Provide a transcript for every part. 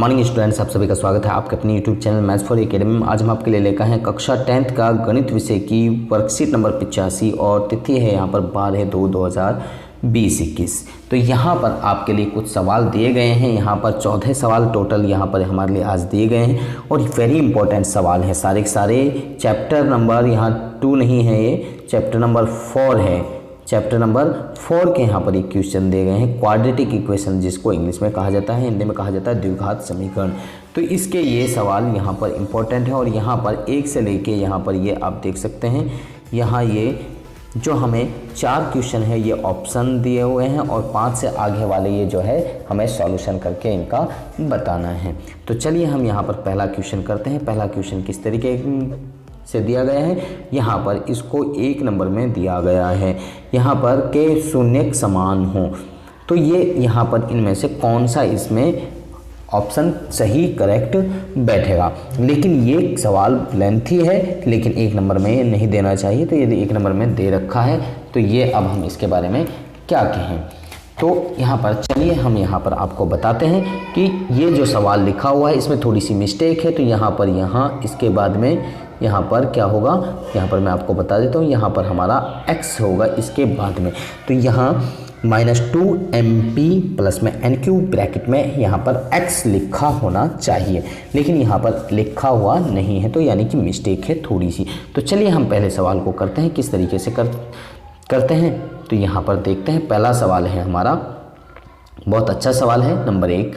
Morning students, आप सभी का स्वागत है आपके अपने YouTube channel maths for academy में। आज हम आपके लिए लेकर हैं कक्षा 10th का गणित विषय की वर्कशीट नंबर 85 और तिथि है यहाँ पर 12/2/2021। तो यहाँ पर आपके लिए कुछ सवाल दिए गए हैं। यहाँ पर 14 सवाल टोटल यहाँ पर हमारे लिए आज दिए गए हैं और वेरी इंपॉर्टेंट सवाल हैं सारे के सारे। चैप्टर नंबर यहाँ 2 नहीं है, ये चैप्टर नंबर 4 है। चैप्टर नंबर 4 के यहाँ पर एक क्वेश्चन दिए गए हैं, क्वाड्रेटिक इक्वेशन, जिसको इंग्लिश में कहा जाता है, हिंदी में कहा जाता है द्विघात समीकरण। तो इसके ये सवाल यहाँ पर इम्पोर्टेंट है और यहाँ पर 1 से लेके यहाँ पर ये आप देख सकते हैं। यहाँ ये जो हमें 4 क्वेश्चन है ये ऑप्शन दिए हुए हैं और 5 से आगे वाले ये जो है हमें सॉल्यूशन करके इनका बताना है। तो चलिए हम यहाँ पर पहला क्वेश्चन करते हैं। पहला क्वेश्चन किस तरीके से दिया गया है, यहाँ पर इसको 1 नंबर में दिया गया है, यहाँ पर के शून्य समान हो। तो ये यहाँ पर इनमें से कौन सा इसमें ऑप्शन सही करेक्ट बैठेगा। लेकिन ये सवाल लेंथी है, लेकिन 1 नंबर में ये नहीं देना चाहिए। तो यदि 1 नंबर में दे रखा है तो ये अब हम इसके बारे में क्या कहें। तो यहाँ पर चलिए हम यहाँ पर आपको बताते हैं कि ये जो सवाल लिखा हुआ है इसमें थोड़ी सी मिस्टेक है। तो यहाँ पर इसके बाद में यहाँ पर क्या होगा, यहाँ पर मैं आपको बता देता हूँ, यहाँ पर हमारा x होगा इसके बाद में। तो यहाँ -2mp प्लस में n³ ब्रैकेट में यहाँ पर x लिखा होना चाहिए, लेकिन यहाँ पर लिखा हुआ नहीं है, तो यानी कि मिस्टेक है थोड़ी सी। तो चलिए हम पहले सवाल को करते हैं, किस तरीके से करते हैं। तो यहाँ पर देखते हैं, पहला सवाल है हमारा, बहुत अच्छा सवाल है, नंबर 1।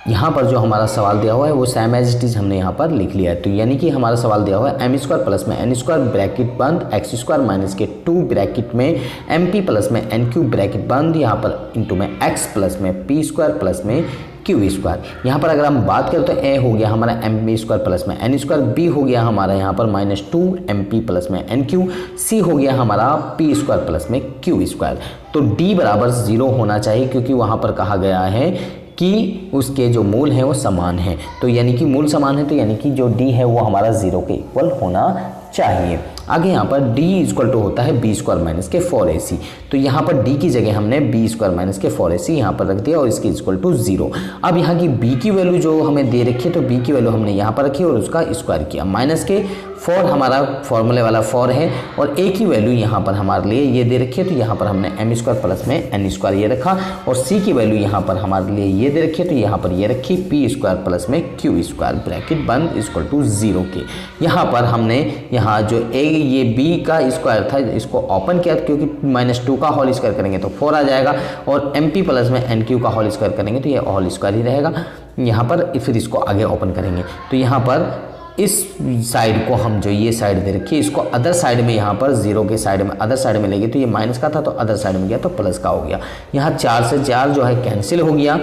यहाँ पर जो हमारा सवाल दिया हुआ है वो सेम एज इट इज़ हमने यहाँ पर लिख लिया है। तो यानी कि हमारा सवाल दिया हुआ है m² प्लस में n² ब्रैकेट बंद x² माइनस के 2 ब्रैकेट में mp प्लस में n³ ब्रैकेट बंद, यहाँ पर इंटू में x प्लस में p² प्लस में q²। यहाँ पर अगर हम बात करें तो a हो गया हमारा mp² प्लस में n², b हो गया हमारा यहाँ पर -2mp प्लस में n³, c हो गया हमारा p² प्लस में q²। तो d बराबर 0 होना चाहिए, क्योंकि वहाँ पर कहा गया है कि उसके जो मूल हैं वो समान हैं। तो यानी कि मूल समान है, तो यानी कि जो d है वो हमारा 0 के इक्वल होना चाहिए। आगे यहाँ पर d इक्वल टू होता है b² माइनस के 4ac। तो यहाँ पर d की जगह हमने b² माइनस के 4ac यहाँ पर रख दिया और इसकी इक्वल टू 0। अब यहाँ की b की वैल्यू जो हमें दे रखी है, तो b की वैल्यू हमने यहाँ पर रखी और उसका स्क्वायर किया। माइनस के 4 हमारा फॉर्मूले वाला 4 है और a की वैल्यू यहाँ पर हमारे लिए ये दे रखी है, तो यहाँ पर हमने m² प्लस में n² ये रखा और c की वैल्यू यहाँ पर हमारे लिए ये दे रखी है, तो यहाँ पर ये रखी p² प्लस में q² ब्रैकेट बंद इक्वल टू 0 के। यहाँ पर हमने यहाँ जो ये b का स्क्वायर था इसको ओपन किया, क्योंकि -2 का होल स्क्वायर करेंगे तो 4 आ जाएगा और mp प्लस में n³ का होल स्क्वायर करेंगे तो ये होल स्क्वायर ही रहेगा। यहाँ पर फिर इसको आगे ओपन करेंगे तो यहाँ पर इस साइड को हम जो ये साइड दे रखी है इसको अदर साइड में, यहाँ पर 0 के साइड में अदर साइड में लेंगे तो ये माइनस का था तो अदर साइड में गया तो प्लस का हो गया। यहाँ 4 से 4 जो है कैंसिल हो गया।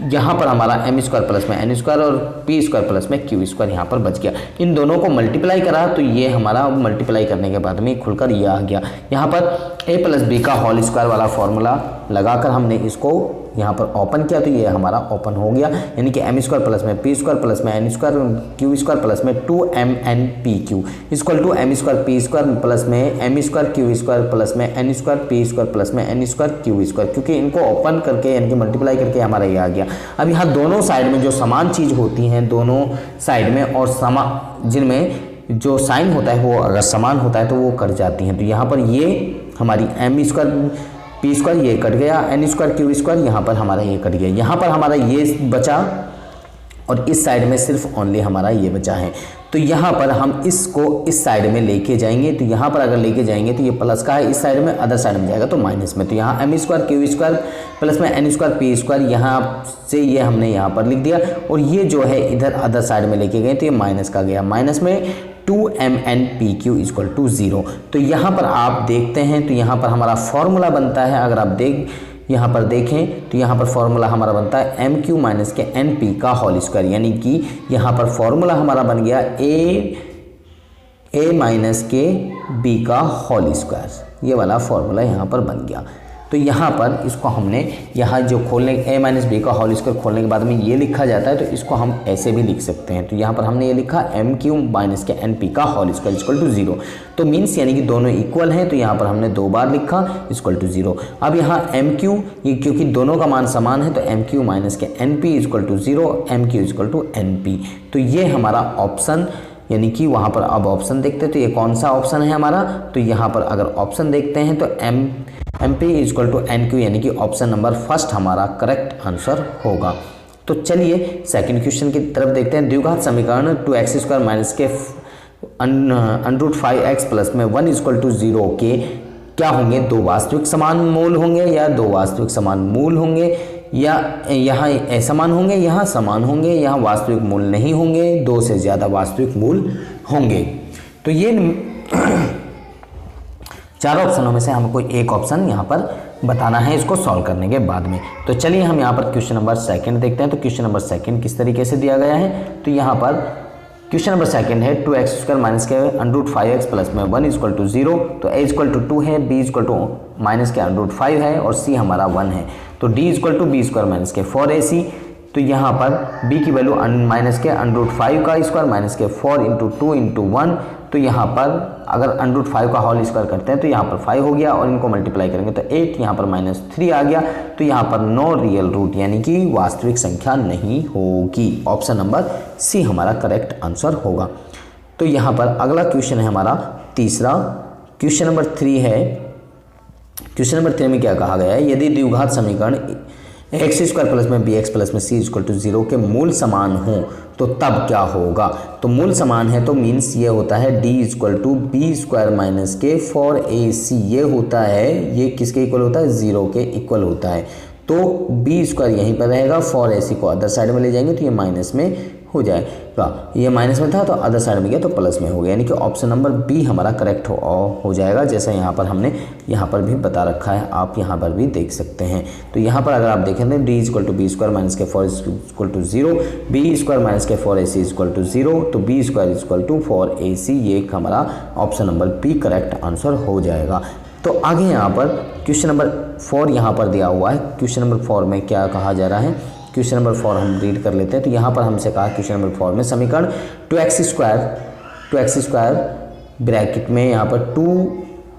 यहाँ पर हमारा m² प्लस में n² और p² प्लस में q² यहाँ पर बच गया। इन दोनों को मल्टीप्लाई करा तो ये हमारा मल्टीप्लाई करने के बाद में खुलकर ये आ गया। यहाँ पर a प्लस b का होल स्क्वायर वाला फॉर्मूला लगाकर हमने इसको यहाँ पर ओपन किया तो ये हमारा ओपन हो गया, यानी कि m² प्लस में p² प्लस में n² q² प्लस में 2mnpq equal to m² p² plus में m² q² प्लस में n² p² प्लस में n² q²। क्योंकि इनको ओपन करके यानी कि मल्टीप्लाई करके हमारा ये आ गया। अब यहाँ दोनों साइड में जो समान चीज़ होती हैं दोनों साइड में और जिनमें जो साइन होता है वो अगर समान होता है तो वो कट जाती हैं। तो यहाँ पर ये हमारी m² p² ये कट गया, n² q² यहाँ पर हमारा ये कट गया। यहाँ पर हमारा ये बचा और इस साइड में सिर्फ ओनली हमारा ये बचा है। तो यहाँ पर हम इसको इस साइड में लेके जाएंगे, तो यहाँ पर अगर लेके जाएंगे तो ये प्लस का है, इस साइड में अदर साइड में जाएगा तो माइनस में। तो यहाँ m² q² प्लस में n² p² यहाँ से ये हमने यहाँ पर लिख दिया और ये जो है इधर अदर साइड में लेके गए तो ये माइनस का गया। माइनस में 2mnpq इक्वल टू 0। तो यहाँ पर आप देखते हैं तो यहाँ पर हमारा फॉर्मूला बनता है, अगर आप यहाँ पर देखें तो यहाँ पर फॉर्मूला हमारा बनता है mq माइनस के np का होल स्क्वायर, यानी कि यहाँ पर फॉर्मूला हमारा बन गया a माइनस के b का होल स्क्वायर, ये वाला फॉर्मूला यहाँ पर बन गया। तो यहाँ पर इसको हमने यहाँ जो खोलने a माइनस बी का होल स्क्वायर खोलने के बाद में ये लिखा जाता है, तो इसको हम ऐसे भी लिख सकते हैं। तो यहाँ पर हमने ये लिखा एम क्यू माइनस के एन पी का होल स्क्वायर इक्वल टू 0। तो मीन्स यानी कि दोनों इक्वल हैं, तो यहाँ पर हमने 2 बार लिखा इक्वल टू 0। अब यहाँ एम क्यू ये क्योंकि दोनों का मान समान है तो एम क्यू माइनस के N P equal to 0, M Q equal to N P. तो ये हमारा ऑप्शन यानी कि वहाँ पर अब ऑप्शन देखते हैं तो ये कौन सा ऑप्शन है हमारा। तो यहाँ पर अगर ऑप्शन देखते हैं तो M P equal to N Q यानी कि ऑप्शन नंबर फर्स्ट हमारा करेक्ट आंसर होगा। तो चलिए सेकंड क्वेश्चन की तरफ देखते हैं। द्विघात समीकरण 2x² माइनस के अंडरूट 5x प्लस में 1 इक्वल टू 0 के क्या होंगे, 2 वास्तविक समान मूल होंगे या 2 वास्तविक समान मूल होंगे, या यहाँ असमान होंगे, यहाँ समान होंगे, यहाँ वास्तविक मूल नहीं होंगे, 2 से ज़्यादा वास्तविक मूल होंगे। तो ये 4 ऑप्शनों में से हमें कोई एक ऑप्शन यहाँ पर बताना है इसको सॉल्व करने के बाद में। तो चलिए हम यहाँ पर क्वेश्चन नंबर सेकंड देखते हैं। तो क्वेश्चन नंबर सेकंड किस तरीके से दिया गया है। तो यहाँ पर क्वेश्चन नंबर सेकंड है 2x² माइनस के अंडरूट 5x प्लस में 1 इक्वल टू 0। तो a इक्वल टू 2 है, b इक्वल टू माइनस के अंडरूट 5 है और c हमारा 1 है। तो d equal to b² minus के 4ac। तो यहाँ पर b की वैल्यू माइनस के अंडरूट 5 का स्क्वायर माइनस के 4 इंटू 2 इंटू 1। तो यहाँ पर अगर अंडरूट 5 का होल स्क्वायर करते हैं तो यहाँ पर 5 हो गया और इनको मल्टीप्लाई करेंगे तो 8, यहाँ पर -3 आ गया। तो यहाँ पर नो रियल रूट यानी कि वास्तविक संख्या नहीं होगी। ऑप्शन नंबर सी हमारा करेक्ट आंसर होगा। तो यहाँ पर अगला क्वेश्चन है हमारा तीसरा, क्वेश्चन नंबर 3 है। क्वेश्चन नंबर 3 में क्या कहा गया है, यदि द्विघात समीकरण x² प्लस में bx प्लस में c इक्वल टू 0 के मूल समान हों तो तब क्या होगा। तो मूल समान है तो मीन्स ये होता है d equal to b² minus के 4ac। ये होता है, ये किसके इक्वल होता है, 0 के इक्वल होता है। तो b² यहीं पर रहेगा, 4ac को अदर साइड में ले जाएंगे तो ये माइनस में हो जाएगा। ये माइनस में था तो अदर साइड में गया तो प्लस में हो गया, यानी कि ऑप्शन नंबर बी हमारा करेक्ट हो जाएगा। जैसा यहाँ पर हमने यहाँ पर भी बता रखा है, आप यहाँ पर भी देख सकते हैं। तो यहाँ पर अगर आप देखें तो d equal to b² minus के 4 इक्वल टू 0, b² माइनस के 4ac इक्वल टू 0, तो b² इक्वल टू 4ac। ये हमारा option number B correct answer हो जाएगा। तो आगे यहाँ पर क्वेश्चन नंबर 4 यहाँ पर दिया हुआ है। क्वेश्चन नंबर 4 में क्या कहा जा रहा है, क्वेश्चन नंबर 4 हम रीड कर लेते हैं। तो यहाँ पर हमसे कहा क्वेश्चन नंबर 4 में समीकरण 2x² ब्रैकेट में यहाँ पर 2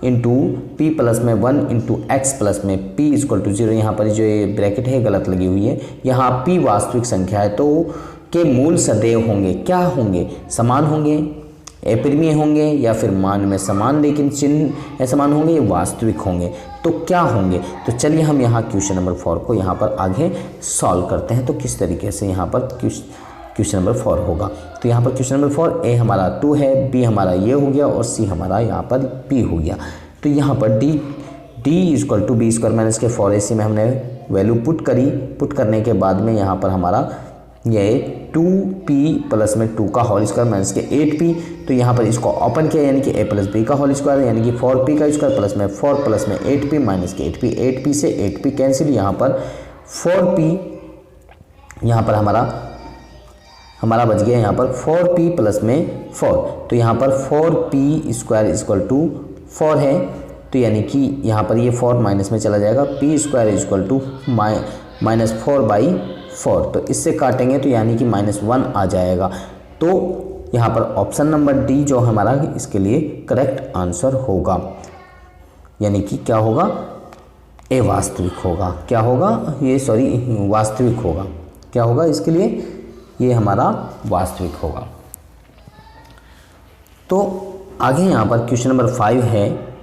इंटू पी प्लस में 1 इंटू एक्स प्लस में p इक्वल टू 0। यहाँ पर जो ये ब्रैकेट है गलत लगी हुई है। यहाँ p वास्तविक संख्या है तो के मूल सदैव होंगे, क्या होंगे, समान होंगे, अपरिमेय होंगे, या फिर मान में समान लेकिन चिन्ह असमान होंगे, ये वास्तविक होंगे। तो क्या होंगे। तो चलिए हम यहाँ क्वेश्चन नंबर 4 को यहाँ पर आगे सॉल्व करते हैं। तो किस तरीके से यहाँ पर क्वेश्चन नंबर 4 होगा। तो यहाँ पर क्वेश्चन नंबर 4 ए हमारा 2 है, बी हमारा ये हो गया और सी हमारा यहाँ पर बी हो गया। तो यहाँ पर D equal to b² minus के 4ac में हमने वैल्यू पुट करी। पुट करने के बाद में यहाँ पर हमारा ये 2p प्लस में 2 का होल स्क्वायर माइनस के 8p। तो यहाँ पर इसको ओपन किया यानी कि a प्लस बी का होल स्क्वायर यानी कि 4p का स्क्वायर प्लस में 4 प्लस में 8p माइनस के 8p। 8p से 8p कैंसिल, यहाँ पर 4p यहाँ पर हमारा बच गया यहाँ पर 4p प्लस में 4। तो यहाँ पर 4p स्क्वायर इक्वल टू 4 है। तो यानी कि यहाँ पर ये 4 माइनस में चला जाएगा, p स्क्वायर इक्वल टू -4/4। तो इससे काटेंगे तो यानी कि -1 आ जाएगा। तो यहाँ पर ऑप्शन नंबर डी जो हमारा इसके लिए करेक्ट आंसर होगा, यानी कि क्या होगा, ए वास्तविक होगा। क्या होगा ये, सॉरी वास्तविक होगा। क्या होगा इसके लिए, ये हमारा वास्तविक होगा। तो आगे यहाँ पर क्वेश्चन नंबर 5 है,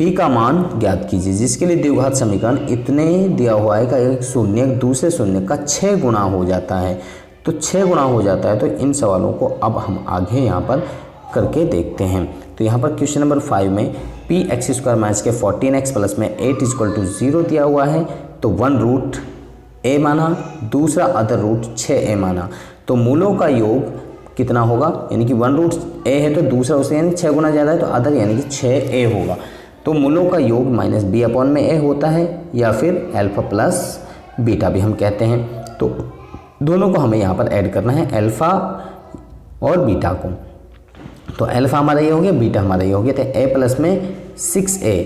p का मान ज्ञात कीजिए जिसके लिए द्विघात समीकरण इतने दिया हुआ है कि एक शून्य दूसरे शून्य का 6 गुना हो जाता है। तो 6 गुना हो जाता है। तो इन सवालों को अब हम आगे यहाँ पर करके देखते हैं। तो यहाँ पर क्वेश्चन नंबर 5 में px² माइनस के 14x प्लस में 8 इक्वल टू 0 दिया हुआ है। तो 1 रूट a माना, दूसरा अदर रूट 6a माना। तो मूलों का योग कितना होगा, यानी कि 1 रूट a है तो दूसरा उससे यानी 6 गुना ज़्यादा है तो अदर यानी कि 6a होगा। तो मूलों का योग -b/a होता है या फिर अल्फा प्लस बीटा भी हम कहते हैं। तो दोनों को हमें यहाँ पर ऐड करना है, अल्फ़ा और बीटा को। तो अल्फ़ा हमारा ये हो गया, बीटा हमारा ये हो गया। तो a प्लस में 6a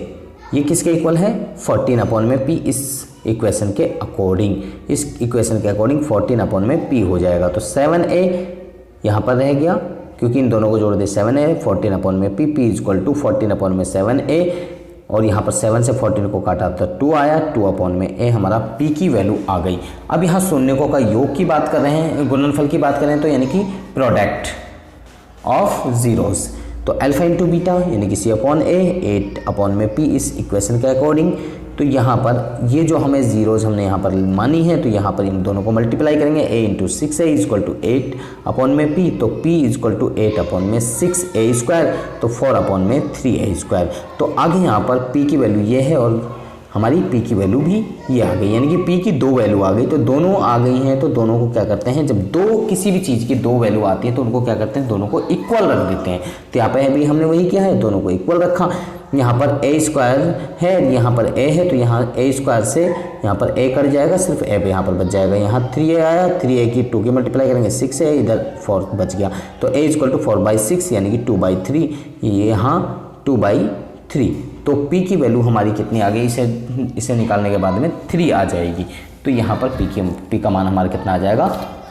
ये किसके इक्वल है 14 अपॉन में p। इस इक्वेशन के अकॉर्डिंग 14 अपॉन में p हो जाएगा। तो 7a यहाँ पर रह गया क्योंकि इन दोनों को जोड़ दे 7a 14 अपॉन में p इक्वल टू 14 अपॉन में 7a, और यहाँ पर 7 से 14 को काटा तो 2 आया, 2 अपॉन में a हमारा p की वैल्यू आ गई। अब यहाँ शून्यकों का योग की बात कर रहे हैं, गुणनफल की बात कर रहे हैं, तो यानी कि प्रोडक्ट ऑफ जीरोस, तो अल्फा इंटू बीटा यानी कि c अपॉन a 8 अपॉन में p इस इक्वेशन के अकॉर्डिंग। तो यहाँ पर ये जो हमें जीरोज हमने यहाँ पर मानी है, तो यहाँ पर इन दोनों को मल्टीप्लाई करेंगे, a into 6a equal to 8 upon में p, तो p इक्वल टू 8 अपॉन में 6a स्क्वायर, तो 4 अपॉन में 3a स्क्वायर। तो आगे यहाँ पर p की वैल्यू ये है और हमारी p की वैल्यू भी ये आ गई, यानी कि p की 2 वैल्यू आ गई। तो दोनों आ गई हैं, तो दोनों को क्या करते हैं, जब किसी भी चीज़ की 2 वैल्यू आती है तो उनको क्या करते हैं, दोनों को इक्वल रख देते हैं। तो यहाँ पर भी हमने वही किया है, दोनों को इक्वल रखा। यहाँ पर a स्क्वायर है, यहाँ पर a है, तो यहाँ a स्क्वायर से यहाँ पर a कट जाएगा, सिर्फ a पे यहाँ पर बच जाएगा। यहाँ 3a आया, 3a की 2 की मल्टीप्लाई करेंगे 6 है, इधर 4 बच गया। तो a इक्वल टू 4/6 यानी कि 2/3, ये यहाँ 2/3। तो p की वैल्यू हमारी कितनी आ गई, इसे निकालने के बाद में 3 आ जाएगी। तो यहाँ पर p का मान हमारा कितना आ जाएगा,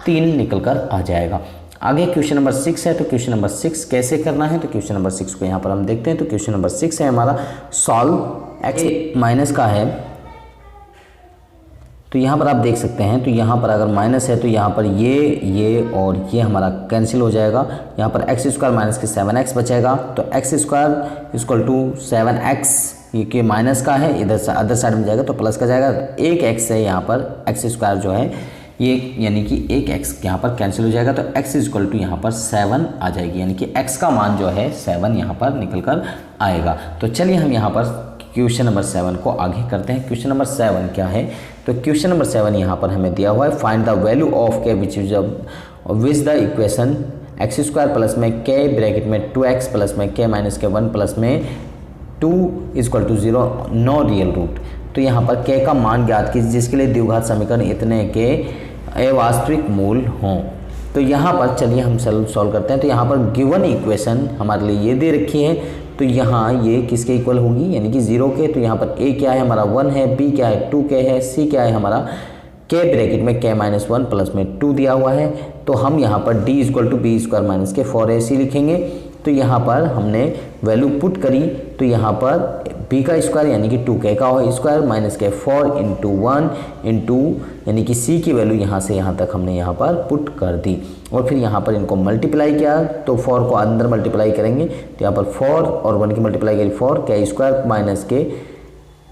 3 निकल कर आ जाएगा। आगे क्वेश्चन नंबर 6 है, तो क्वेश्चन नंबर 6 कैसे करना है, तो क्वेश्चन नंबर 6 को यहाँ पर हम देखते हैं। तो क्वेश्चन नंबर 6 है हमारा सॉल्व x माइनस का है। तो यहाँ पर आप देख सकते हैं, तो यहाँ पर अगर माइनस है तो यहाँ पर ये और ये हमारा कैंसिल हो जाएगा। यहाँ पर एक्स स्क्वायर माइनस के 7x बचेगा, तो x square equal to 7x, ये के माइनस का है, इधर से अदर साइड में जाएगा तो प्लस का जाएगा। एक एक्स है यहाँ पर, एक्स स्क्वायर जो है ये, यानी कि एक x यहाँ पर कैंसिल हो जाएगा, तो x इक्वल टू यहाँ पर 7 आ जाएगी, यानी कि x का मान जो है 7 यहाँ पर निकल कर आएगा। तो चलिए हम यहाँ पर क्वेश्चन नंबर 7 को आगे करते हैं। क्वेश्चन नंबर 7 क्या है, तो क्वेश्चन नंबर 7 यहाँ पर हमें दिया हुआ है, find the value of k which the equation x square plus में k ब्रैकेट में 2x प्लस में k माइनस के 1 प्लस में 2 equal to 0 no real root. तो यहाँ पर k का मान ज्ञात कीजिए जिसके लिए द्विघात समीकरण इतने के अवास्तविक मूल हों। तो यहाँ पर चलिए हम सॉल्व करते हैं। तो यहाँ पर गिवन इक्वेशन हमारे लिए ये दे रखी है, तो यहाँ ये किसके इक्वल होगी, यानी कि 0 के। तो यहाँ पर a क्या है हमारा 1 है, b क्या है 2k है, c क्या है हमारा k ब्रैकेट में k माइनस 1 प्लस में 2 दिया हुआ है। तो हम यहाँ पर d equal to b square minus के 4ac लिखेंगे। तो यहाँ पर हमने वैल्यू पुट करी, तो यहाँ पर b का स्क्वायर यानी कि 2k का स्क्वायर माइनस के 4 इंटू 1 इंटू यानी कि c की वैल्यू यहाँ से यहाँ तक हमने यहाँ पर पुट कर दी, और फिर यहाँ पर इनको मल्टीप्लाई किया। तो 4 को अंदर मल्टीप्लाई करेंगे, तो यहाँ पर 4 और 1 की मल्टीप्लाई करी 4 k स्क्वायर माइनस के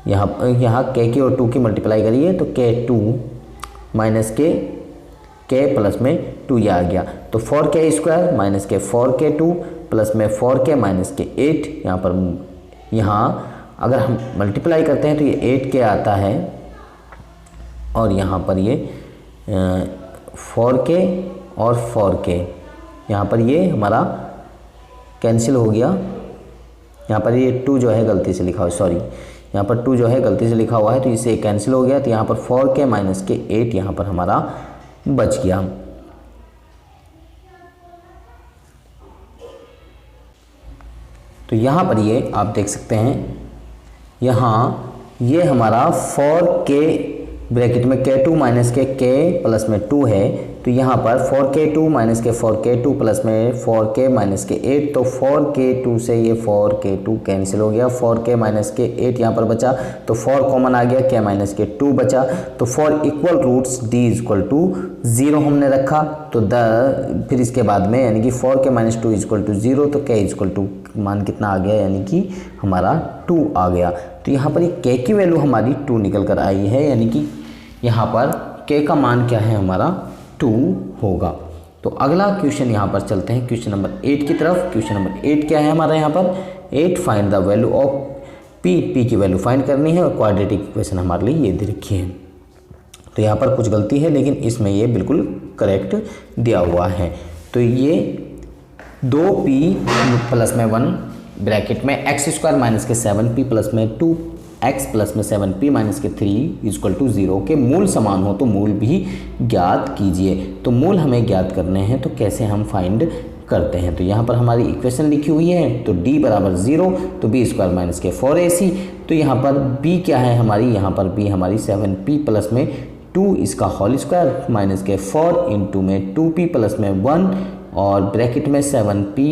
यहाँ k की और 2 की मल्टीप्लाई करिए, तो k2 माइनस के k प्लस में 2 ये आ गया। तो 4k स्क्वायर माइनस के 4k2 प्लस में 4k माइनस के 8, यहाँ अगर हम मल्टीप्लाई करते हैं तो ये 8k आता है, और यहाँ पर ये 4k और 4k, यहाँ पर ये हमारा कैंसिल हो गया। यहाँ पर ये 2 जो है गलती से लिखा हुआ है, सॉरी यहाँ पर 2 जो है गलती से लिखा हुआ है, तो इसे कैंसिल हो गया। तो यहाँ पर 4k माइनस के 8 यहाँ पर हमारा बच गया। तो यहाँ पर ये आप देख सकते हैं, यहाँ ये हमारा 4k ब्रैकेट में k2 माइनस के k प्लस में 2 है, तो यहाँ पर 4k2 माइनस के 4k2 प्लस में 4k माइनस के 8, तो 4k2 से ये 4k2 कैंसिल हो गया, 4k माइनस के 8 यहाँ पर बचा, तो 4 कॉमन आ गया, k माइनस के 2 बचा। तो 4 equal roots d equal to 0 हमने रखा, तो फिर इसके बाद में यानी कि 4k माइनस 2 इक्वल टू 0, तो k इक्वल टू मान कितना आ गया, यानी कि हमारा 2 आ गया। तो यहाँ पर ये k की वैल्यू हमारी 2 निकल कर आई है, यानी कि यहाँ पर k का मान क्या है हमारा 2 होगा। तो अगला क्वेश्चन यहाँ पर चलते हैं क्वेश्चन नंबर 8 की तरफ। क्वेश्चन नंबर 8 क्या है हमारा यहाँ पर 8 find the value of p की वैल्यू फाइंड करनी है, और क्वाड्रेटिक इक्वेशन हमारे लिए ये दे रखी है। तो यहाँ पर कुछ गलती है, लेकिन इसमें ये बिल्कुल करेक्ट दिया हुआ है। तो ये 2p प्लस में 1 ब्रैकेट में एक्स स्क्वायर माइनस के 7p प्लस में 2x प्लस में 7p माइनस के 3 इक्वल टू 0 के मूल समान हो तो मूल भी ज्ञात कीजिए। तो मूल हमें ज्ञात करने हैं, तो कैसे हम फाइंड करते हैं। तो यहाँ पर हमारी इक्वेशन लिखी हुई है, तो d बराबर 0, तो b स्क्वायर माइनस के 4ac, तो यहाँ पर b क्या है हमारी, यहाँ पर b हमारी 7p प्लस में 2 इसका होल स्क्वायर माइनस के 4 इंटू में 2p प्लस में 1 और ब्रैकेट में 7p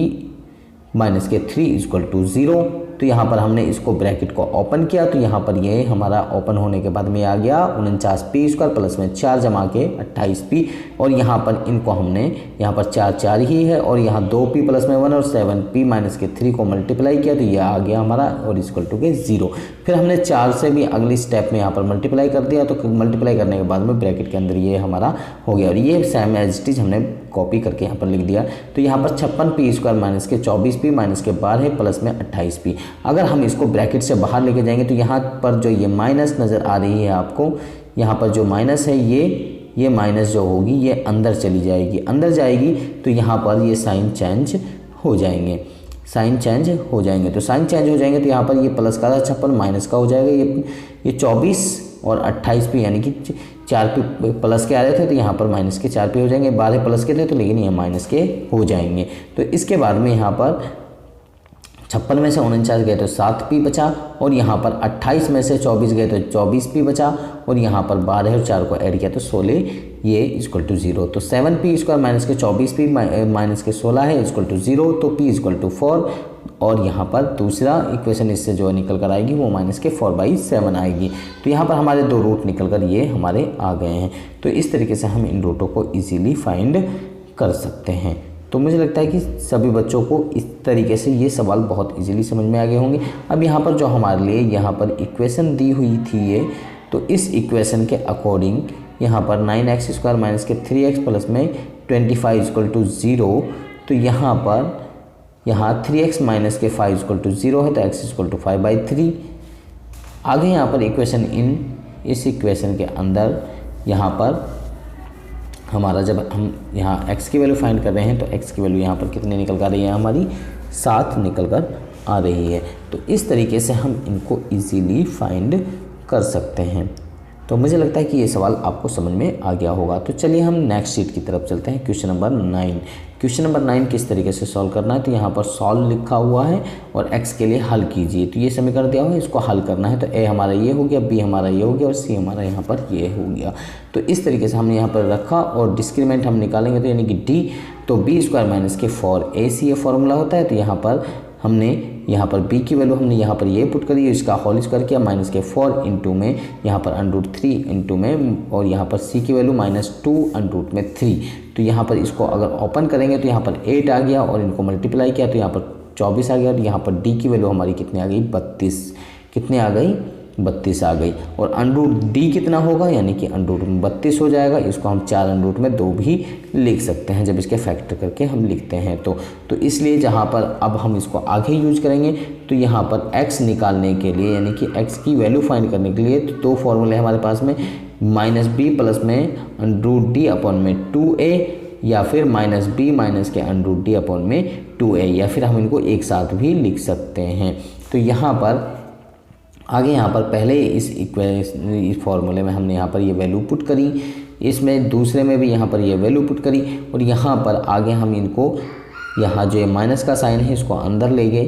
माइनस के 3 इक्वल टू 0। तो यहाँ पर हमने इसको ब्रैकेट को ओपन किया तो यहाँ पर ये हमारा ओपन होने के बाद में आ गया 49p स्क्वायर प्लस में 4 जमा के 28p और यहाँ पर इनको हमने यहाँ पर 4 4 ही है और यहाँ 2p प्लस में 1 और 7p माइनस के 3 को मल्टीप्लाई किया तो ये आ गया हमारा और इक्वल टू के 0। फिर हमने 4 से भी अगली स्टेप में यहाँ पर मल्टीप्लाई कर दिया तो मल्टीप्लाई करने के बाद में ब्रैकेट के अंदर ये हमारा हो गया और ये सेम एज इट इज हमने कॉपी करके यहाँ पर लिख दिया। तो यहाँ पर 56p स्क्वायर माइनस के 24p माइनस के 12 प्लस में 28p। अगर हम इसको ब्रैकेट से बाहर लेके जाएंगे तो यहाँ पर जो ये माइनस नज़र आ रही है आपको, यहाँ पर जो माइनस है ये माइनस जो होगी ये अंदर चली जाएगी, अंदर जाएगी तो यहाँ पर ये साइन चेंज हो जाएंगे, साइन चेंज हो जाएंगे। तो साइन चेंज हो जाएंगे तो यहाँ पर ये प्लस का 56 माइनस का हो जाएगा, ये 24 और 28p यानी कि 4p प्लस के आ रहे थे तो यहाँ पर माइनस के 4p हो जाएंगे, 12 प्लस के थे तो लेकिन ये माइनस के हो जाएंगे। तो इसके बाद में यहाँ पर 56 में से 49 गए तो 7p बचा और यहाँ पर 28 में से 24 गए तो 24p बचा और यहाँ पर 12 और 4 को ऐड किया तो 16 ये इक्वल टू 0। तो 7p स्क्वायर माइनस के 24p माइनस के 16 है इक्वल टू 0 तो p इक्वल टू 4 और यहाँ पर दूसरा इक्वेशन इससे जो निकल कर आएगी वो माइनस के 4/7 आएगी। तो यहाँ पर हमारे 2 रूट निकल कर ये हमारे आ गए हैं। तो इस तरीके से हम इन रूटों को ईजीली फाइंड कर सकते हैं। तो मुझे लगता है कि सभी बच्चों को इस तरीके से ये सवाल बहुत इजीली समझ में आ गए होंगे। अब यहाँ पर जो हमारे लिए यहाँ पर इक्वेशन दी हुई थी ये, तो इस इक्वेशन के अकॉर्डिंग यहाँ पर 9x स्क्वायर माइनस के 3x प्लस में 25 इक्वल टू 0। तो यहाँ पर 3x माइनस के 5 इक्वल टू 0 है तो x इक्वल टू 5/3। आगे यहाँ पर इक्वेशन इस इक्वेशन के अंदर यहाँ पर हमारा जब हम यहाँ x की वैल्यू फाइंड कर रहे हैं तो x की वैल्यू यहाँ पर कितनी निकल कर रही है हमारी 7 निकल कर आ रही है। तो इस तरीके से हम इनको इजीली फाइंड कर सकते हैं। तो मुझे लगता है कि ये सवाल आपको समझ में आ गया होगा। तो चलिए हम नेक्स्ट शीट की तरफ चलते हैं। Question number 9। क्वेश्चन नंबर 9 किस तरीके से सॉल्व करना है, तो यहाँ पर सॉल्व लिखा हुआ है और x के लिए हल कीजिए। तो ये समीकरण दिया हुआ है, इसको हल करना है। तो a हमारा ये हो गया, b हमारा ये हो गया और c हमारा यहाँ पर ये हो गया। तो इस तरीके से हमने यहाँ पर रखा और डिस्क्रीमेंट हम निकालेंगे तो यानी कि d। तो b स्क्वायर माइनस के 4ac ये फॉर्मूला होता है। तो यहाँ पर हमने यहाँ पर b की वैल्यू हमने यहाँ पर ये पुट करी, इसका होल स्क्वायर किया माइनस के 4 इंटू में यहाँ पर √3 इंटू में और यहाँ पर c की वैल्यू -2 में 3। तो यहाँ पर इसको अगर ओपन करेंगे तो यहाँ पर 8 आ गया और इनको मल्टीप्लाई किया तो यहाँ पर 24 आ गया और यहाँ पर d की वैल्यू हमारी कितनी आ गई 32। कितने आ गई 32 आ गई। और √d कितना होगा यानी कि √32 हो जाएगा। इसको हम 4√2 भी लिख सकते हैं जब इसके फैक्टर करके हम लिखते हैं तो इसलिए जहाँ पर अब हम इसको आगे यूज करेंगे तो यहाँ पर x निकालने के लिए यानी कि x की वैल्यू फाइंड करने के लिए तो 2 फॉर्मूले हमारे पास में -b प्लस में √d अपॉन में 2a या फिर -b माइनस के √d अपॉन में 2a या फिर हम इनको एक साथ भी लिख सकते हैं। तो यहाँ पर आगे यहाँ पर पहले इस फॉर्मूले में हमने यहाँ पर ये वैल्यू पुट करी, इसमें दूसरे में भी यहाँ पर ये वैल्यू पुट करी और यहाँ पर आगे हम इनको यहाँ जो ये माइनस का साइन है इसको अंदर ले गए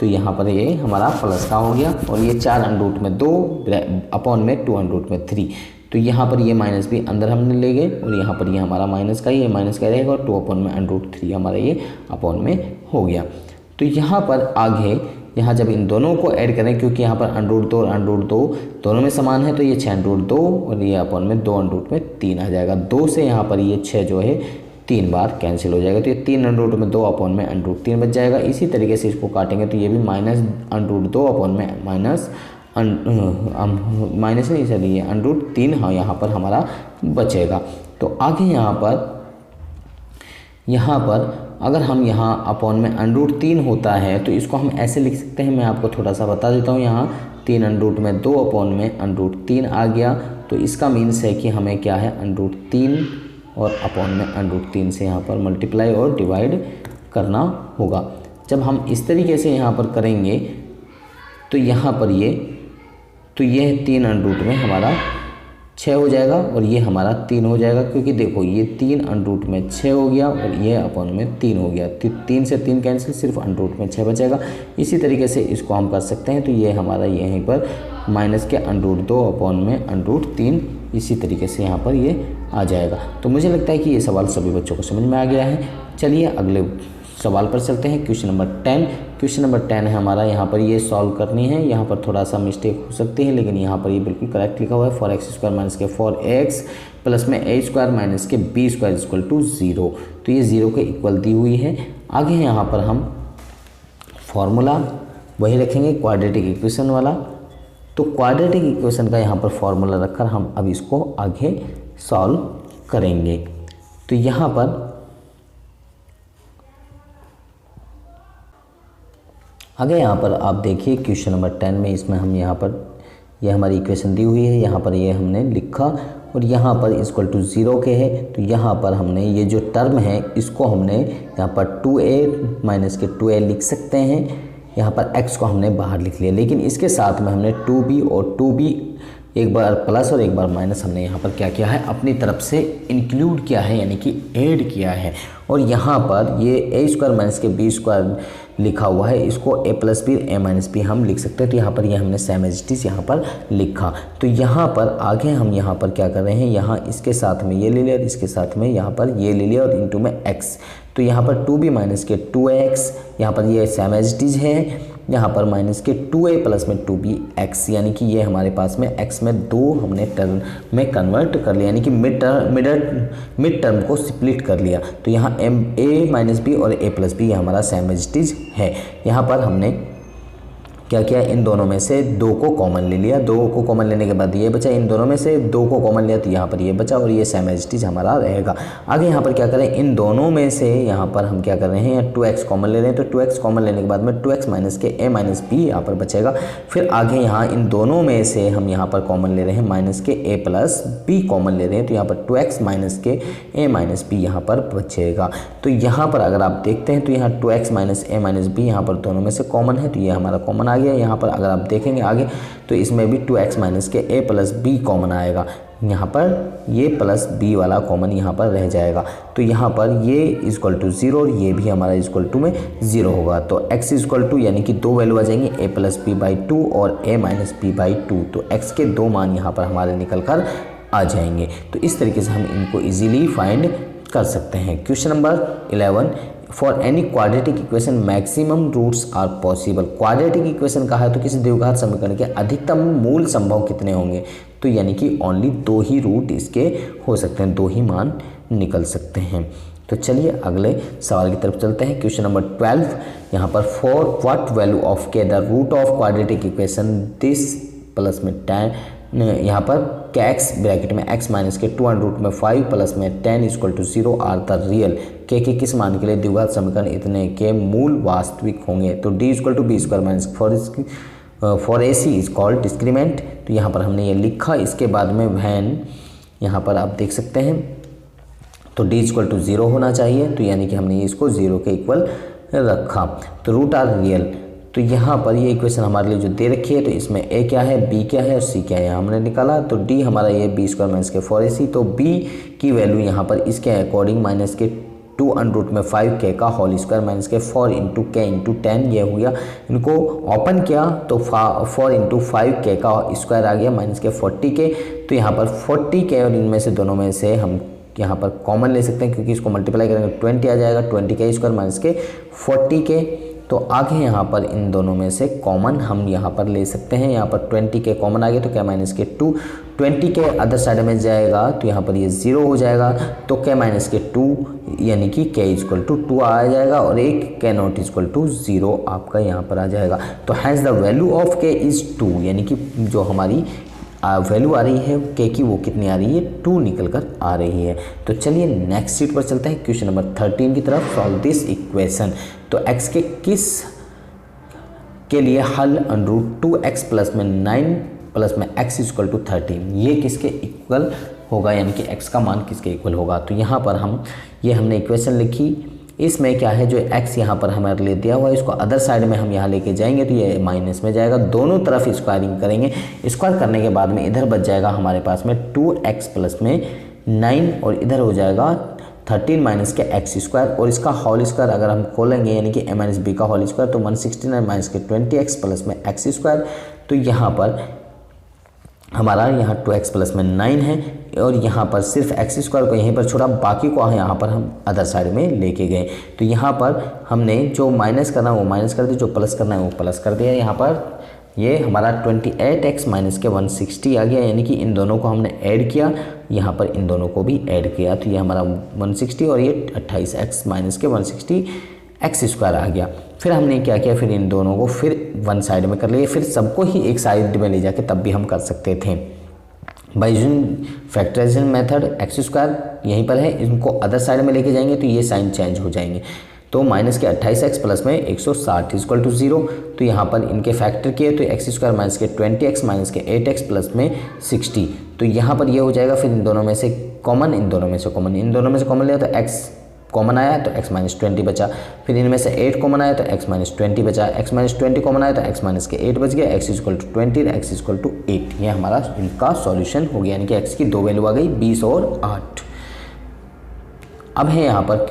तो यहाँ पर ये हमारा प्लस का हो गया और ये 4√2 अपॉन में 2√3। तो यहाँ पर ये माइनस भी अंदर हमने ले गए और यहाँ पर ये हमारा माइनस का ही है, माइनस का रहेगा और 2 अपॉन में √3 हमारा ये अपॉन में हो गया। तो यहाँ पर आगे यहाँ जब इन दोनों को ऐड करें क्योंकि यहाँ पर √2 और √2 दोनों में समान है तो ये 6√2 और ये अपॉन में 2√3 आ जाएगा। 2 से यहाँ पर ये 6 जो है 3 बार कैंसिल हो जाएगा तो ये 3√2 अपॉन में √3 बच जाएगा। इसी तरीके से इसको काटेंगे तो ये भी -√2 अपॉन में माइनस नहीं सर ये √3 हाँ यहाँ पर हमारा बचेगा। तो आगे यहाँ पर अगर हम यहाँ अपॉन में √3 होता है तो इसको हम ऐसे लिख सकते हैं। मैं आपको थोड़ा सा बता देता हूँ। यहाँ 3√2 अपॉन में √3 आ गया तो इसका मीन्स है कि हमें क्या है √3 और अपॉन में √3 से यहाँ पर मल्टीप्लाई और डिवाइड करना होगा। जब हम इस तरीके से यहाँ पर करेंगे तो यहाँ पर ये 3 √ में हमारा 6 हो जाएगा और ये हमारा 3 हो जाएगा, क्योंकि देखो ये 3 अंडर रूट में 6 हो गया और ये अपॉन में 3 हो गया। तो 3 से 3 कैंसिल, सिर्फ अंडर रूट में 6 बचेगा। इसी तरीके से इसको हम कर सकते हैं। तो ये हमारा यहीं पर माइनस के अंडर रूट 2 अपॉन में अंडर रूट 3, इसी तरीके से यहाँ पर ये आ जाएगा। तो मुझे लगता है कि ये सवाल सभी बच्चों को समझ में आ गया है। चलिए अगले सवाल पर चलते हैं। Question number 10। क्वेश्चन नंबर 10 है हमारा, यहाँ पर ये सॉल्व करनी है। यहाँ पर थोड़ा सा मिस्टेक हो सकती है, लेकिन यहाँ पर ये बिल्कुल करेक्ट लिखा हुआ है। 4x² माइनस के 4x प्लस में a² माइनस के b² इक्वल टू 0। तो ये 0 के इक्वल दी हुई है। आगे यहाँ पर हम फॉर्मूला वही रखेंगे, क्वाड्रेटिक इक्वेशन वाला। तो क्वाड्रेटिक इक्वेशन का यहाँ पर फॉर्मूला रखकर हम अब इसको आगे सॉल्व करेंगे। तो यहाँ पर आगे यहाँ पर आप देखिए क्वेश्चन नंबर 10 में, इसमें हम यहाँ पर ये हमारी इक्वेशन दी हुई है, यहाँ पर ये हमने लिखा और यहाँ पर इक्वल टू 0 के है। तो यहाँ पर हमने ये जो टर्म है इसको हमने यहाँ पर 2a माइनस के 2a लिख सकते हैं। यहाँ पर x को हमने बाहर लिख लिया, लेकिन इसके साथ में हमने 2b और 2b एक बार प्लस और एक बार माइनस हमने यहाँ पर क्या किया है, अपनी तरफ से इंक्लूड किया है, यानी कि ऐड किया है। और यहाँ पर ये a² माइनस के b² लिखा हुआ है, इसको a plus B a minus B हम लिख सकते हैं। तो यहाँ पर ये हमने सेम एज इट इज यहाँ पर लिखा। तो यहाँ पर आगे हम यहाँ पर क्या कर रहे हैं, यहाँ इसके साथ में ये ले लिया और इसके साथ में यहाँ पर ये ले लिया और इनटू में x। तो यहाँ पर 2b माइनस के 2x, यहाँ पर ये सेम एज इट इज है। यहाँ पर माइनस के 2a प्लस में 2bx, यानी कि ये हमारे पास में x में 2 हमने टर्म में कन्वर्ट कर लिया, यानी कि मिड टर्म को स्प्लिट कर लिया। तो यहाँ a माइनस बी और a प्लस बी हमारा सेम एज इट इज है। यहाँ पर हमने क्या किया, इन दोनों में से 2 को कॉमन ले लिया। 2 को कॉमन लेने के बाद ये बचा, इन दोनों में से 2 को कॉमन लिया तो यहाँ पर ये बचा और ये सेम एज इट इज हमारा रहेगा। आगे यहाँ पर क्या करें, इन दोनों में से यहाँ पर हम क्या कर रहे हैं, 2x कॉमन ले रहे हैं। तो 2x कॉमन लेने के बाद में 2x माइनस के a माइनस बी यहाँ पर बचेगा। फिर आगे यहाँ इन दोनों में से हम यहाँ पर कॉमन ले रहे हैं माइनस के a प्लस बी कॉमन ले रहे हैं। तो यहाँ पर 2x माइनस के a माइनस बी यहाँ पर बचेगा। तो यहाँ पर अगर आप देखते हैं तो यहाँ 2x minus a minus B यहाँ पर दोनों में से कॉमन है, तो ये हमारा कॉमन आ गया। यहाँ पर अगर आप देखेंगे आगे तो इसमें भी 2x माइनस के a प्लस बी कॉमन आएगा। यहाँ पर ये प्लस बी वाला कॉमन यहाँ पर रह जाएगा। तो यहाँ पर ये इक्वल टू 0 और ये भी हमारा इक्वल टू में 0 होगा। तो x इक्वल टू यानी कि 2 वैल्यू आ जाएंगे, a प्लस बी बाई 2 और a माइनस बी बाई 2। तो x के 2 मान यहाँ पर हमारे निकल कर आ जाएंगे। तो इस तरीके से हम इनको ईजिली फाइंड कर सकते हैं। Question number 11, for any quadratic equation maximum roots are possible. Quadratic equation का है तो किसी द्विघात समीकरण के अधिकतम मूल संभव कितने होंगे, तो यानी कि ओनली 2 ही रूट इसके हो सकते हैं, 2 ही मान निकल सकते हैं। तो चलिए अगले सवाल की तरफ चलते हैं। क्वेश्चन नंबर 12, यहाँ पर for what value of K the root of quadratic equation this plus में 10, यहाँ पर के x ब्रैकेट में x माइनस के 2 अंडर रूट में 5 प्लस में 10 equal to 0 are the real के किस मान के लिए द्विघात समीकरण इतने के मूल वास्तविक होंगे। तो d equal to B square minus four A C is called discriminant. तो यहाँ पर हमने ये लिखा, इसके बाद में वैन यहाँ पर आप देख सकते हैं तो d इक्वल टू 0 होना चाहिए। तो यानी कि हमने इसको 0 के इक्वल रखा। तो रूट आर रियल, तो यहाँ पर ये इक्वेशन हमारे लिए जो दे रखी है, तो इसमें a क्या है, b क्या है और c क्या है हमने निकाला। तो d हमारा ये b स्क्वायर माइनस के 4ac, तो b की वैल्यू यहाँ पर इसके अकॉर्डिंग माइनस के 2 अंडर रूट में 5k का होल स्क्वायर माइनस के 4 इंटू k इंटू 10 ये हो गया। इनको ओपन किया तो 4 इंटू 5k का स्क्वायर आ गया माइनस के 40k। तो यहाँ पर 40k और इनमें से दोनों में से हम यहाँ पर कॉमन ले सकते हैं, क्योंकि इसको मल्टीप्लाई करेंगे 20 आ जाएगा, 20k स्क्वायर माइनस के 40k। तो आगे यहाँ पर इन दोनों में से कॉमन हम यहाँ पर ले सकते हैं। यहाँ पर 20k कॉमन आ गया तो k माइनस के 2, 20k अदर साइड में जाएगा तो यहाँ पर ये 0 हो जाएगा। तो k माइनस के 2 यानी कि k इक्वल टू 2 आ जाएगा और एक k नॉट इक्वल टू 0 आपका यहाँ पर आ जाएगा। तो has the value of k is 2, यानी कि जो हमारी वैल्यू आ रही है k की वो कितनी आ रही है, 2 निकल कर आ रही है। तो चलिए नेक्स्ट शीट पर चलते हैं, क्वेश्चन नंबर 13 की तरफ। Solve this equation. तो x के किस के लिए हल अंडर रूट 2x प्लस में 9 प्लस में x इक्वल टू 13, ये किसके इक्वल होगा, यानी कि x का मान किसके इक्वल होगा। तो यहाँ पर हम ये हमने इक्वेशन लिखी, इसमें क्या है, जो x यहाँ पर हमारे लिए दिया हुआ है इसको अदर साइड में हम यहाँ लेके जाएंगे तो ये माइनस में जाएगा, दोनों तरफ स्क्वायरिंग करेंगे। स्क्वायर करने के बाद में इधर बच जाएगा हमारे पास में 2x प्लस में 9 और इधर हो जाएगा 13 माइनस के एक्स स्क्वायर, और इसका होल स्क्वायर अगर हम खोलेंगे यानी कि a माइनस बी का होल स्क्वायर तो 169 माइनस के 20x प्लस में एक्स स्क्वायर। तो यहाँ पर हमारा यहाँ 2x प्लस में 9 है और यहाँ पर सिर्फ एक्स स्क्वायर को यहीं पर छोड़ा, बाकी को यहाँ पर हम अदर साइड में लेके गए। तो यहाँ पर हमने जो माइनस करना है वो माइनस कर दिया, जो प्लस करना है वो प्लस कर दिया। यहाँ पर ये हमारा 28x माइनस के 160 आ गया, यानी कि इन दोनों को हमने ऐड किया, यहाँ पर इन दोनों को भी ऐड किया तो ये हमारा 160 और ये 28x माइनस के 160 एक्स स्क्वायर आ गया। फिर हमने क्या किया, फिर इन दोनों को फिर वन साइड में कर लिया, फिर सबको ही एक साइड में ले जाके तब भी हम कर सकते थे। By using factorization method X square यहीं पर है, इनको अदर साइड में लेके जाएंगे तो ये साइन चेंज हो जाएंगे। तो माइनस के 28x प्लस में 160 इक्वल टू 0, तो यहाँ पर इनके फैक्टर किए तो एक्स स्क्वायर माइनस के 20x माइनस के 8x प्लस में 60, तो यहाँ पर ये हो जाएगा। फिर इन दोनों में से कॉमन, इन दोनों में से कॉमन लिया तो x कॉमन आया तो x माइनस 20 बचा, फिर इनमें से 8 कॉमन आया तो x माइनस 20 बचा, x माइनस 20 कॉमन आया तो x माइनस के 8 बच गया, x equal to 20 x equal to 8। ये हमारा इनका सॉल्यूशन हो गया, यानी कि x की दो वैल्यू आ गई 20 और 8। अब है यहाँ पर,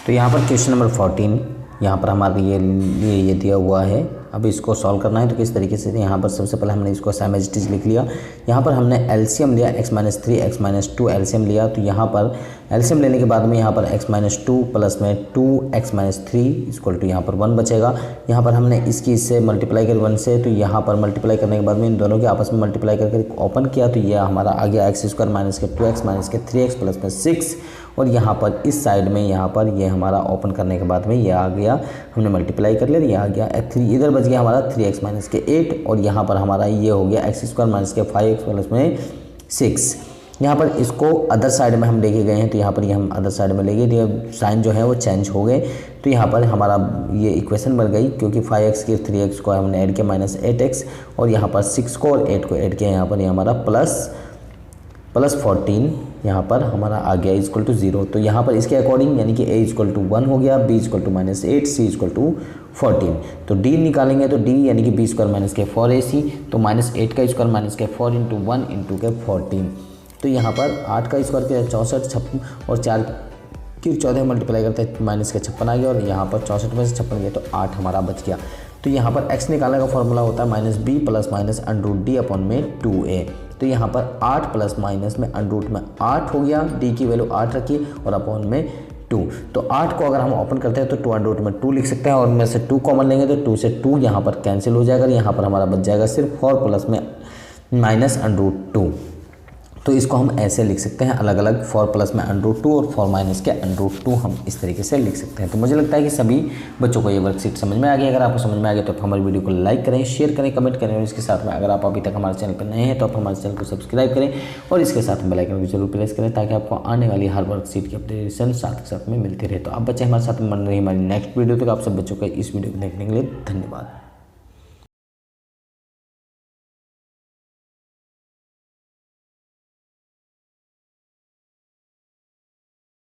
तो यहाँ पर क्वेश्चन नंबर 14 यहाँ पर हमारे लिए ये दिया हुआ है। अब इसको सॉल्व करना है तो किस तरीके से, यहाँ पर सबसे पहले हमने इसको सेम एज इट इज लिख लिया। यहाँ पर हमने एलसीएम लिया x minus 3 x minus 2 LCM लिया, तो यहाँ पर एलसीएम लेने के बाद में यहाँ पर x माइनस 2 प्लस में 2x माइनस 3 इक्वल टू यहाँ पर 1 बचेगा। यहाँ पर हमने इसकी इससे मल्टीप्लाई कर 1 से, तो यहाँ पर मल्टीप्लाई करने के बाद में इन दोनों के आपस में मल्टीप्लाई करके ओपन किया तो यह हमारा आ गया एक्स स्क्वायर माइनस के 2x माइनस के 3x प्लस में 6, और यहाँ पर इस साइड में यहाँ पर ये हमारा ओपन करने के बाद में ये आ गया, हमने मल्टीप्लाई कर लिया, ये आ गया 3, इधर बच गया हमारा 3x माइनस के 8, और यहाँ पर हमारा ये हो गया एक्स स्क्वायर माइनस के 5x प्लस में 6। यहाँ पर इसको अदर साइड में हम लेके गए हैं, तो यहाँ पर ये हम अदर साइड में ले गए, तो ये साइन जो है वो चेंज हो गए। तो यहाँ पर हमारा ये इक्वेशन बन गई, क्योंकि 5x के 3x को हमने ऐड किया माइनस 8x, और यहाँ पर 6 को और 8 को ऐड किया, यहाँ पर ये हमारा प्लस 14 यहाँ पर हमारा आ गया इक्वल टू 0। तो यहाँ पर इसके अकॉर्डिंग यानी कि a इक्वल टू 1 हो गया, b equal to minus 8, c equal to 14। तो d निकालेंगे तो d यानी कि b स्क्वायर माइनस के 4ac, तो माइनस 8 का स्क्वायर माइनस के 4 इंटू 1 इंटू के 14। तो यहाँ पर 8 का स्क्वायर किया 64, 56 और 4 की 14 मल्टीप्लाई करते हैं माइनस के 56 आ गया, और यहाँ पर 64 में से 56 गया तो 8 हमारा बच गया। तो यहाँ पर x निकालने का फॉर्मूला होता है minus b plus minus under root d upon में 2a। तो यहाँ पर 8 प्लस माइनस में अंडरूट में 8 हो गया, d की वैल्यू 8 रखी और अपॉन में 2। तो 8 को अगर हम ओपन करते हैं तो 2 अंडरूट में 2 लिख सकते हैं, और में से 2 कॉमन लेंगे तो 2 से 2 यहाँ पर कैंसिल हो जाएगा, यहाँ पर हमारा बच जाएगा सिर्फ 4 प्लस में माइनस अंडरूट 2। तो इसको हम ऐसे लिख सकते हैं अलग अलग, 4 प्लस में अंडरूट 2 और 4 माइनस के अंडरूट 2 हम इस तरीके से लिख सकते हैं। तो मुझे लगता है कि सभी बच्चों को ये वर्कशीट समझ में आ गई। अगर आपको समझ में आ गया तो आप हमारी वीडियो को लाइक करें, शेयर करें, कमेंट करें, और इसके साथ में अगर आप अभी तक हमारे चैनल पर नए हैं तो आप हमारे चैनल को सब्सक्राइब करें और इसके साथ में बेल आइकन को जरूर प्रेस करें, ताकि आपको आने वाली हर वर्कशीट की अपडेशन साथ में मिलती रहे। तो आप बच्चे हमारे साथ में बन रही हमारी नेक्स्ट वीडियो तक। आप सब बच्चों का इस वीडियो को देखने के लिए धन्यवाद।